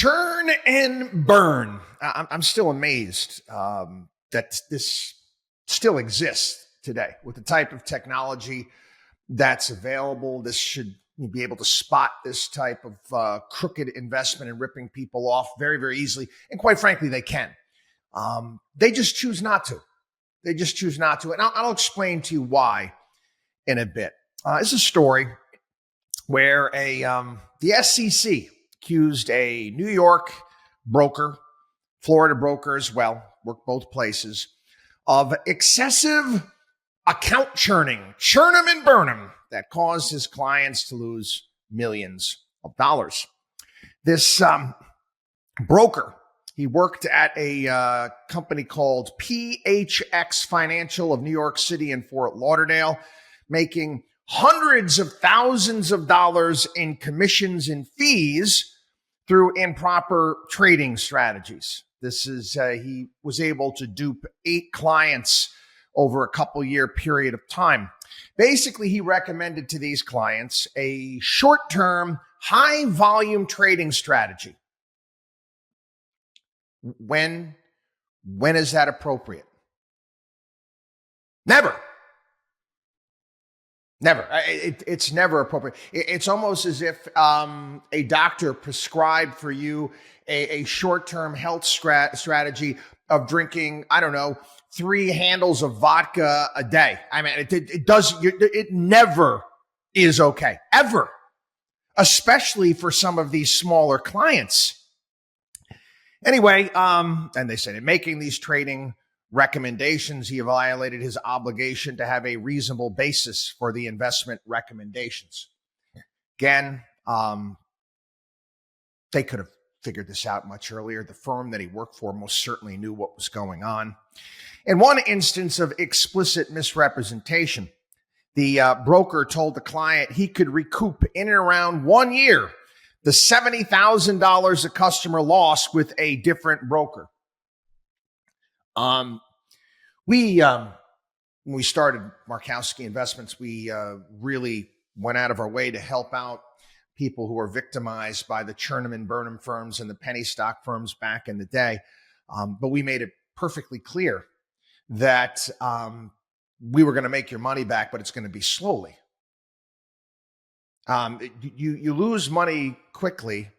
Churn and burn. I'm still amazed that this still exists today with the type of technology that's available. This should be able to spot this type of crooked investment and ripping people off very, very easily. And quite frankly, they can. They just choose not to. They just choose not to. And I'll explain to you why in a bit. It's a story where the SEC accused a New York broker, Florida broker as well, work both places, of excessive account churning, churn 'em and burn 'em, that caused his clients to lose millions of dollars. This broker, he worked at a company called PHX Financial of New York City and Fort Lauderdale, making hundreds of thousands of dollars in commissions and fees through improper trading strategies. This is, he was able to dupe 8 clients over a couple-year period of time. Basically, he recommended to these clients a short-term, high-volume trading strategy. When is that appropriate? Never. Never. It's never appropriate. It's almost as if a doctor prescribed for you a short-term health strategy of drinking, 3 handles of vodka a day. I mean, it never is okay, ever, especially for some of these smaller clients. Anyway, and they said in making these trading recommendations, he violated his obligation to have a reasonable basis for the investment recommendations. Again, they could have figured this out much earlier. The firm that he worked for most certainly knew what was going on. In one instance of explicit misrepresentation, the broker told the client he could recoup in and around 1 year the $70,000 a customer lost with a different broker. When we started Markowski Investments, we really went out of our way to help out people who were victimized by the churn 'em and burn 'em firms and the penny stock firms back in the day. But we made it perfectly clear that we were going to make your money back, but it's going to be slowly. You lose money quickly,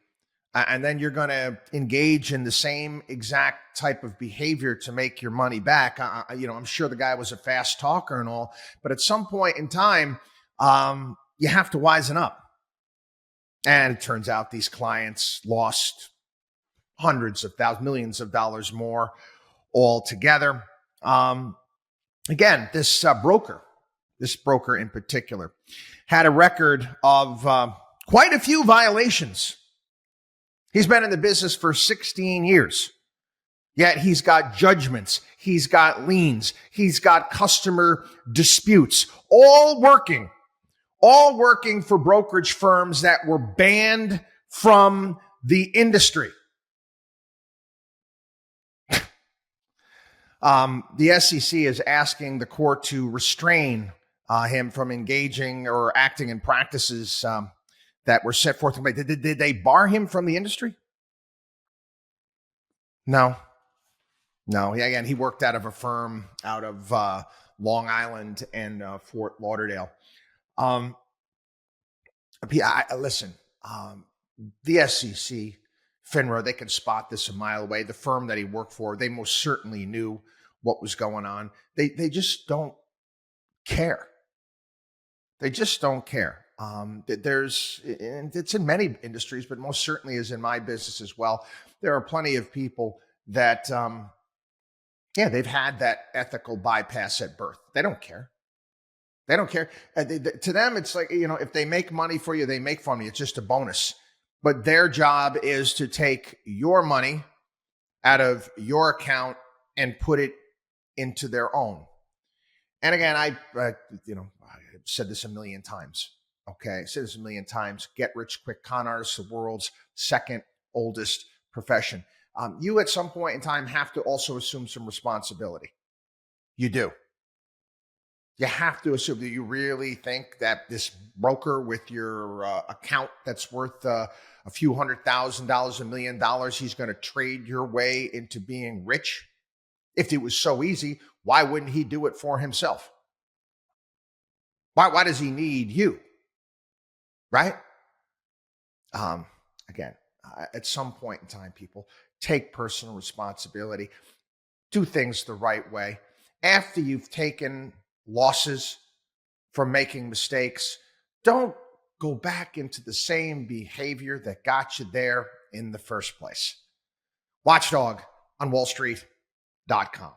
and then you're going to engage in the same exact type of behavior to make your money back. I'm sure the guy was a fast talker and all, but at some point in time, you have to wisen up. And it turns out these clients lost hundreds of thousands, millions of dollars more altogether. Again, this broker in particular, had a record of quite a few violations. He's been in the business for 16 years, yet he's got judgments, he's got liens, he's got customer disputes, all working for brokerage firms that were banned from the industry. The SEC is asking the court to restrain him from engaging or acting in practices that were set forth. Did they bar him from the industry? No. Again, he worked out of a firm out of Long Island and Fort Lauderdale. Listen, the SEC, FINRA, they could spot this a mile away. The firm that he worked for, they most certainly knew what was going on. They just don't care. They just don't care. It's in many industries, but most certainly is in my business as well. There are plenty of people that, they've had that ethical bypass at birth. They don't care. They don't care. To them, it's like, if they make money for you, they make fun of you. It's just a bonus. But their job is to take your money out of your account and put it into their own. And again, I've said this a million times. Okay, I said this a million times. Get rich quick con artists, the world's second oldest profession. You at some point in time have to also assume some responsibility. You do. You have to assume that you really think that this broker with your account that's worth a few $100,000, $1 million, he's going to trade your way into being rich? If it was so easy, why wouldn't he do it for himself? Why does he need you? Right? Again, at some point in time, people take personal responsibility, do things the right way. After you've taken losses from making mistakes, don't go back into the same behavior that got you there in the first place. WatchDog on wallstreet.com.